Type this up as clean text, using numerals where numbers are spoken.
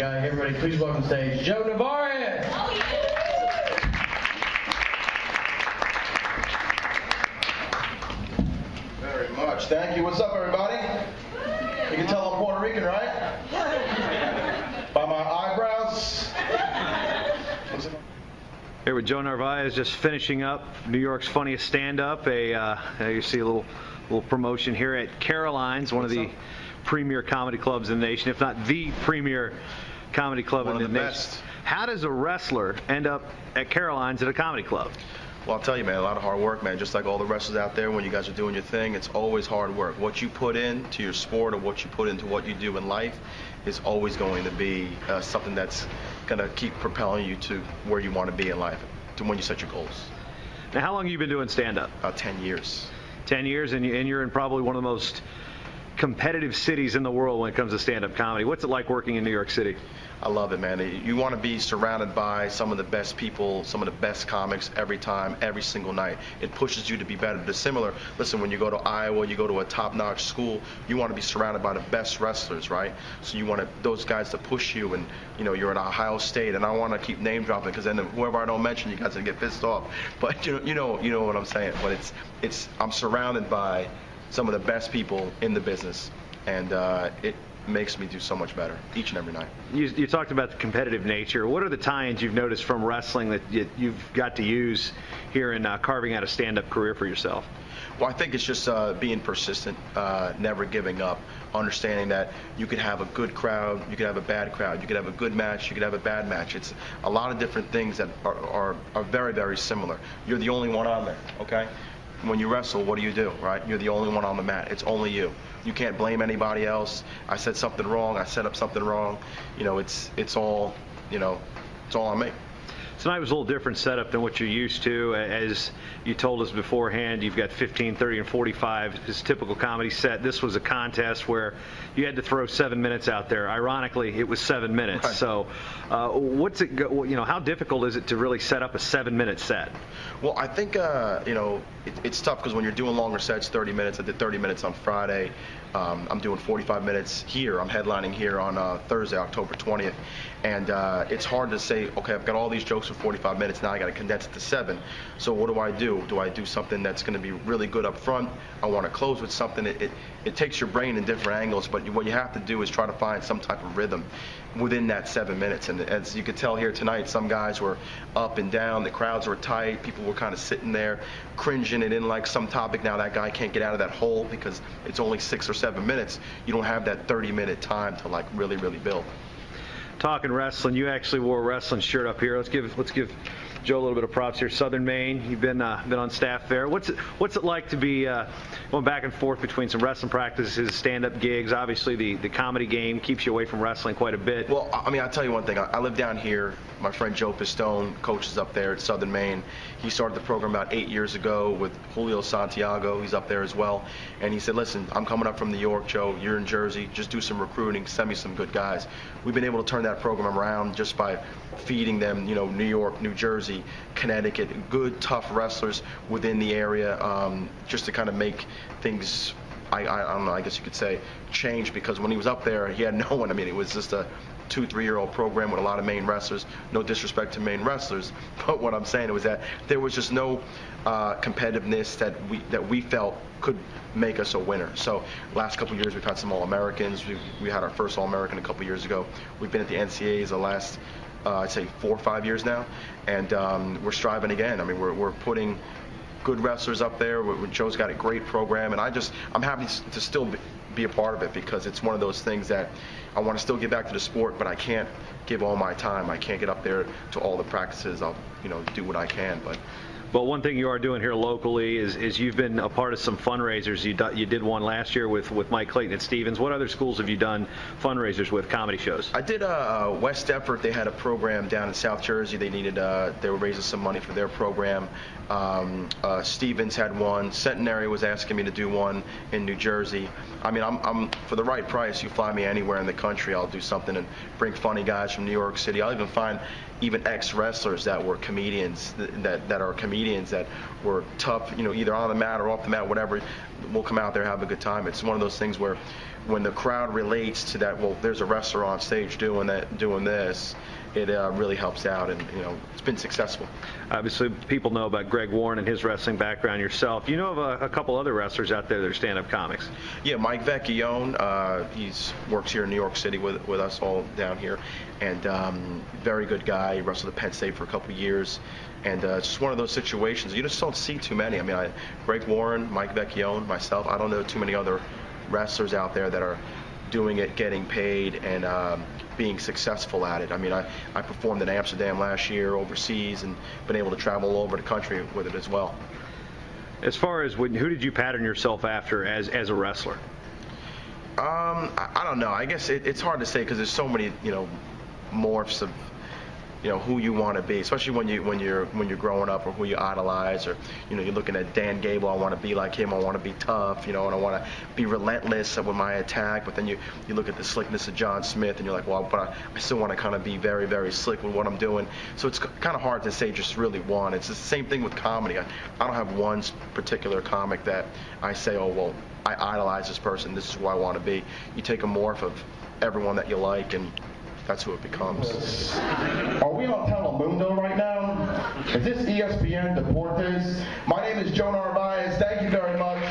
guy. Everybody, please welcome to stage Joe Narvaez. Oh, yeah. Very much. Thank you. What's up, everybody? You can tell I'm Puerto Rican, right? By my eyebrows. Here with Joe Narvaez, just finishing up New York's funniest stand-up. You see a little promotion here at Caroline's, one of the premier comedy clubs in the nation, if not the premier comedy club in the nation. Best. How does a wrestler end up at Caroline's at a comedy club? Well, I'll tell you, man, a lot of hard work, man. Just like all the wrestlers out there, when you guys are doing your thing, it's always hard work. What you put into your sport or what you put into what you do in life is always going to be something that's going to keep propelling you to where you want to be in life, to when you set your goals. Now, how long have you been doing stand-up? About 10 years. 10 years, and you're in probably one of the most competitive cities in the world when it comes to stand-up comedy. What's it like working in New York City? I love it, man. You want to be surrounded by some of the best people, some of the best comics every time, every single night. It pushes you to be better. Listen, when you go to Iowa, you go to a top-notch school, you want to be surrounded by the best wrestlers, right? So you want those guys to push you, and you're in Ohio State, and I want to keep name dropping because then whoever I don't mention, you guys will get pissed off. But you know what I'm saying. But I'm surrounded by some of the best people in the business, and it makes me do so much better each and every night. You talked about the competitive nature. What are the tie-ins you've noticed from wrestling that you've got to use here in carving out a stand-up career for yourself? Well, I think it's just being persistent, never giving up, understanding that you could have a good crowd, you could have a bad crowd, you could have a good match, you could have a bad match. It's a lot of different things that are very, very similar. You're the only one on there, okay? When you wrestle, what do, right? You're the only one on the mat. It's only you. You can't blame anybody else. I said something wrong. I set up something wrong. It's all on me. Tonight was a little different setup than what you're used to. As you told us beforehand, you've got 15, 30, and 45. This typical comedy set. This was a contest where you had to throw 7 minutes out there. Ironically, it was 7 minutes. Right. So, how difficult is it to really set up a 7-minute set? Well, I think it's tough because when you're doing longer sets, 30 minutes. I did 30 minutes on Friday. I'm doing 45 minutes here. I'm headlining here on Thursday, October 20th. And it's hard to say, okay, I've got all these jokes for 45 minutes, now I got to condense it to 7. So what do I do? Do I do something that's going to be really good up front? I want to close with something. It takes your brain in different angles, but what you have to do is try to find some type of rhythm within that 7 minutes. And as you could tell here tonight, some guys were up and down, the crowds were tight, people were kind of sitting there cringing. It didn't like some topic. Now that guy can't get out of that hole because it's only 6 or 7 minutes. You don't have that 30-minute time to like really build. Talking wrestling, you actually wore a wrestling shirt up here. Let's give Joe a little bit of props here. Southern Maine, you've been on staff there. What's it like to be going back and forth between some wrestling practices, stand-up gigs? Obviously, the comedy game keeps you away from wrestling quite a bit. Well, I mean, I'll tell you one thing. I live down here. My friend Joe Pistone coaches up there at Southern Maine. He started the program about 8 years ago with Julio Santiago. He's up there as well. And he said, listen, I'm coming up from New York, Joe. You're in Jersey. Just do some recruiting. Send me some good guys. We've been able to turn that program around just by feeding them, New York, New Jersey, Connecticut, good, tough wrestlers within the area, just to kind of make things, I don't know, I guess you could say, change, because when he was up there, he had no one. I mean, it was just a 2-3-year-old program with a lot of Maine wrestlers. No disrespect to Maine wrestlers, but what I'm saying was that there was just no competitiveness that we felt could make us a winner. So last couple of years we've had some All-Americans. We had our first All-American a couple of years ago. We've been at the NCAAs the last I'd say 4 or 5 years now, and we're striving again. I mean, we're putting good wrestlers up there. Joe's got a great program, and I'm happy to still be a part of it, because it's one of those things that I want to still get back to the sport, but I can't give all my time. I can't get up there to all the practices. I'll do what I can, but. Well, one thing you are doing here locally is you've been a part of some fundraisers. You did one last year with Mike Clayton at Stevens. What other schools have you done fundraisers with, comedy shows? I did West Deptford. They had a program down in South Jersey. They were raising some money for their program. Stevens had one. Centenary was asking me to do one in New Jersey. I mean, I'm for the right price, you fly me anywhere in the country, I'll do something and bring funny guys from New York City. I'll even find ex-wrestlers that were comedians, that are comedians that were tough, either on the mat or off the mat, whatever. we'll come out there, have a good time. It's one of those things where when the crowd relates to that, well, there's a wrestler on stage doing this, it really helps out, and it's been successful. Obviously, people know about Greg Warren and his wrestling background. Yourself, you know of a couple other wrestlers out there that are stand-up comics. Yeah, Mike Vecchione, he's works here in New York City with us all down here, and very good guy. He wrestled at Penn State for a couple years, and it's just one of those situations you just don't see too many. I mean, Greg Warren, Mike Vecchione, myself, I don't know too many other wrestlers out there that are doing it, getting paid, and being successful at it. I mean, I performed in Amsterdam last year overseas and been able to travel all over the country with it as well. As far as who did you pattern yourself after as a wrestler? I don't know. I guess it's hard to say because there's so many morphs of who you want to be, especially when you're growing up, or who you idolize, or you're looking at Dan Gable. I want to be like him. I want to be tough, and I want to be relentless with my attack. But then you look at the slickness of John Smith, and you're like, well, but I still want to kind of be very, very slick with what I'm doing. So it's kind of hard to say just really one. It's the same thing with comedy. I don't have one particular comic that I say, oh well, I idolize this person. This is who I want to be. You take a morph of everyone that you like, and that's who it becomes. Are we on Telemundo right now? Is this ESPN Deportes? My name is Joe Narvaez. Thank you very much.